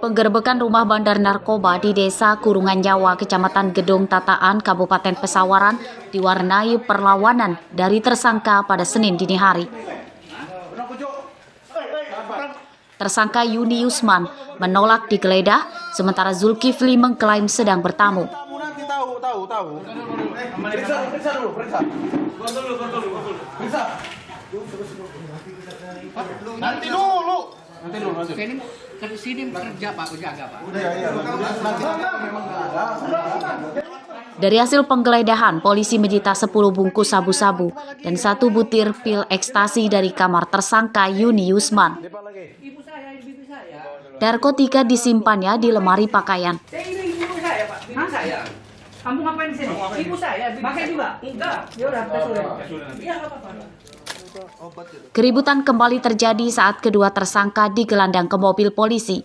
Penggerebekan rumah bandar narkoba di Desa Kurungan Nyawa, Kecamatan Gedong Tataan, Kabupaten Pesawaran diwarnai perlawanan dari tersangka pada Senin dini hari. Tersangka Yuni Yusman menolak digeledah, sementara Zulkifli mengklaim sedang bertamu. Nanti dulu. Sini kerja Pak, jaga Pak. Dari hasil penggeledahan, polisi menyita 10 bungkus sabu-sabu dan 1 butir pil ekstasi dari kamar tersangka Yuni Yusman. Narkotika disimpannya di lemari pakaian. Ini ibu saya Pak, ibu saya. Kamu ngapain di sini? Ibu saya, pakai juga? Enggak. Ya udah, iya enggak apa-apa. Keributan kembali terjadi saat kedua tersangka digelandang ke mobil polisi.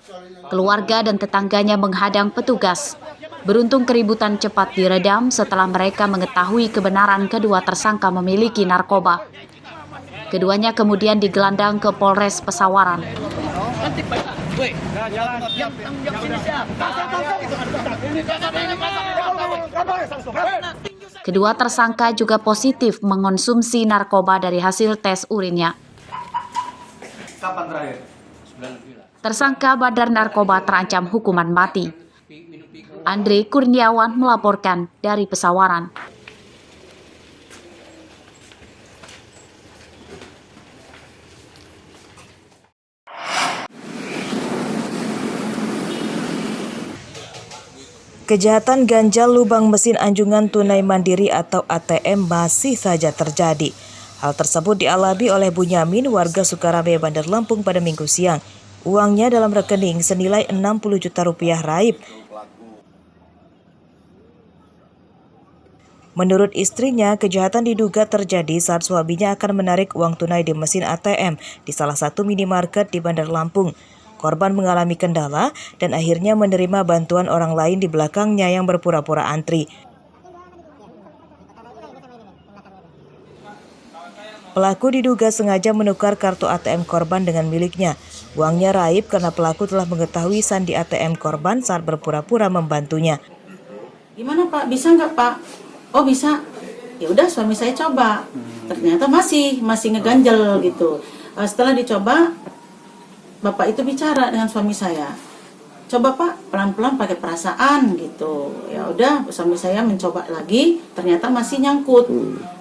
Keluarga dan tetangganya menghadang petugas. Beruntung keributan cepat diredam setelah mereka mengetahui kebenaran kedua tersangka memiliki narkoba. Keduanya kemudian digelandang ke Polres Pesawaran. Kedua tersangka juga positif mengonsumsi narkoba dari hasil tes urinnya. Kapan terakhir? Tersangka bandar narkoba terancam hukuman mati. Andre Kurniawan melaporkan dari Pesawaran. Kejahatan ganjal lubang mesin anjungan tunai mandiri atau ATM masih saja terjadi. Hal tersebut dialami oleh Bunyamin, warga Sukarame, Bandar Lampung pada Minggu siang. Uangnya dalam rekening senilai 60 juta rupiah raib. Menurut istrinya, kejahatan diduga terjadi saat suaminya akan menarik uang tunai di mesin ATM di salah satu minimarket di Bandar Lampung. Korban mengalami kendala dan akhirnya menerima bantuan orang lain di belakangnya yang berpura-pura antri. Pelaku diduga sengaja menukar kartu ATM korban dengan miliknya. Uangnya raib karena pelaku telah mengetahui sandi ATM korban saat berpura-pura membantunya. Gimana Pak? Bisa nggak Pak? Oh bisa. Ya udah suami saya coba. Ternyata masih ngeganjel gitu. Setelah dicoba, Bapak itu bicara dengan suami saya. Coba Pak, pelan-pelan pakai perasaan gitu. Ya udah, suami saya mencoba lagi, ternyata masih nyangkut.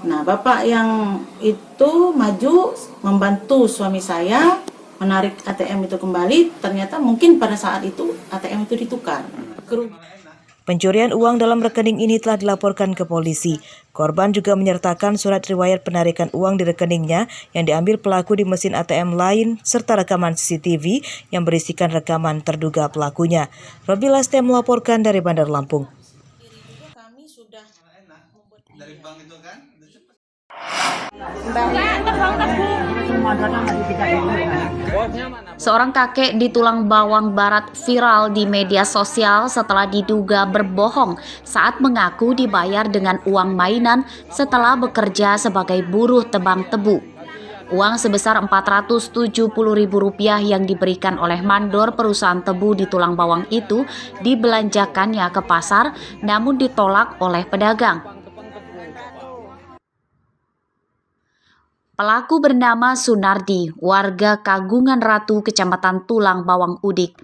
Nah, Bapak yang itu maju membantu suami saya menarik ATM itu kembali. Ternyata mungkin pada saat itu ATM itu ditukar. Pencurian uang dalam rekening ini telah dilaporkan ke polisi. Korban juga menyertakan surat riwayat penarikan uang di rekeningnya yang diambil pelaku di mesin ATM lain serta rekaman CCTV yang berisikan rekaman terduga pelakunya. Robi Laste melaporkan dari Bandar Lampung. Kami sudah Dari bank itu kan? Seorang kakek di Tulang Bawang Barat viral di media sosial setelah diduga berbohong saat mengaku dibayar dengan uang mainan setelah bekerja sebagai buruh tebang tebu. Uang sebesar Rp470.000 yang diberikan oleh mandor perusahaan tebu di Tulang Bawang itu dibelanjakannya ke pasar namun ditolak oleh pedagang. Pelaku bernama Sunardi, warga Kagungan Ratu, Kecamatan Tulang Bawang Udik.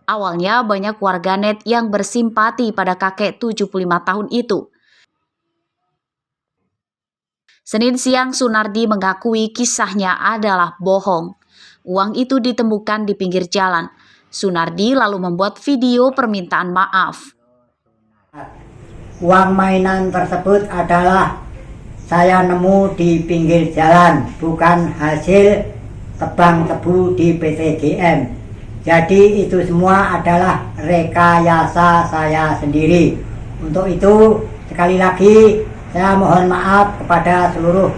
Awalnya banyak warganet yang bersimpati pada kakek 75 tahun itu. Senin siang Sunardi mengakui kisahnya adalah bohong. Uang itu ditemukan di pinggir jalan. Sunardi lalu membuat video permintaan maaf. Uang mainan tersebut adalah saya nemu di pinggir jalan, bukan hasil tebang tebu di PTGM. Jadi itu semua adalah rekayasa saya sendiri. Untuk itu sekali lagi saya mohon maaf kepada seluruh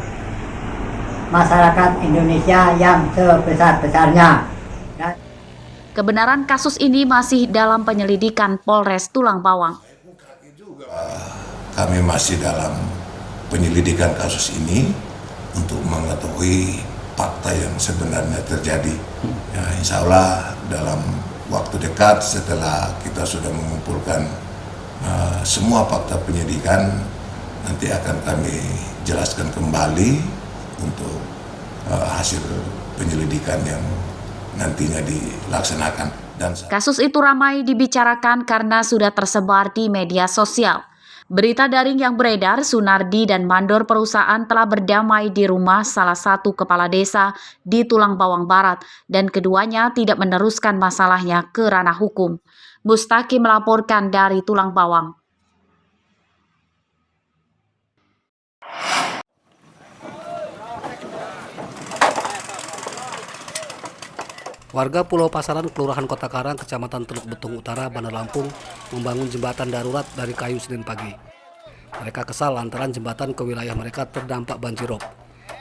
masyarakat Indonesia yang sebesar-besarnya. Kebenaran kasus ini masih dalam penyelidikan Polres Tulang Bawang. Kami masih dalam penyelidikan kasus ini untuk mengetahui fakta yang sebenarnya terjadi. Ya, insya Allah dalam waktu dekat setelah kita sudah mengumpulkan semua fakta penyidikan, nanti akan kami jelaskan kembali untuk hasil penyelidikan yang nantinya dilaksanakan. Kasus itu ramai dibicarakan karena sudah tersebar di media sosial. Berita daring yang beredar, Sunardi dan mandor perusahaan telah berdamai di rumah salah satu kepala desa di Tulang Bawang Barat dan keduanya tidak meneruskan masalahnya ke ranah hukum. Mustaqim melaporkan dari Tulang Bawang. Warga Pulau Pasaran, Kelurahan Kota Karang, Kecamatan Teluk Betung Utara, Bandar Lampung, membangun jembatan darurat dari kayu Senin pagi. Mereka kesal lantaran jembatan ke wilayah mereka terdampak banjirop.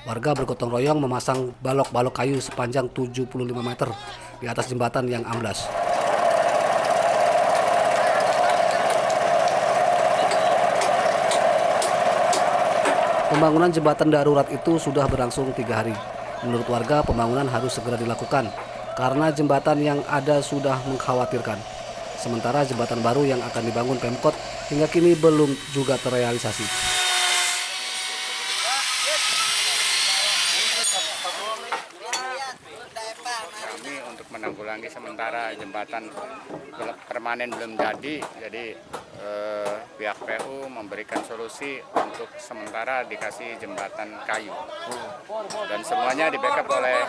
Warga bergotong royong memasang balok-balok kayu sepanjang 75 meter di atas jembatan yang amblas. Pembangunan jembatan darurat itu sudah berlangsung 3 hari. Menurut warga, pembangunan harus segera dilakukan karena jembatan yang ada sudah mengkhawatirkan. Sementara jembatan baru yang akan dibangun Pemkot hingga kini belum juga terrealisasi. Kami untuk menanggulangi sementara jembatan permanen belum jadi pihak PU memberikan solusi untuk sementara dikasih jembatan kayu dan semuanya di backup oleh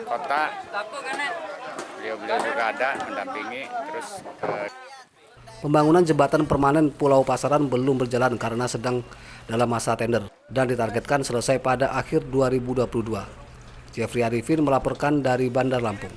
kota. Beliau juga ada mendampingi terus. Pembangunan jembatan permanen Pulau Pasaran belum berjalan karena sedang dalam masa tender dan ditargetkan selesai pada akhir 2022. Jeffrey Arifin melaporkan dari Bandar Lampung.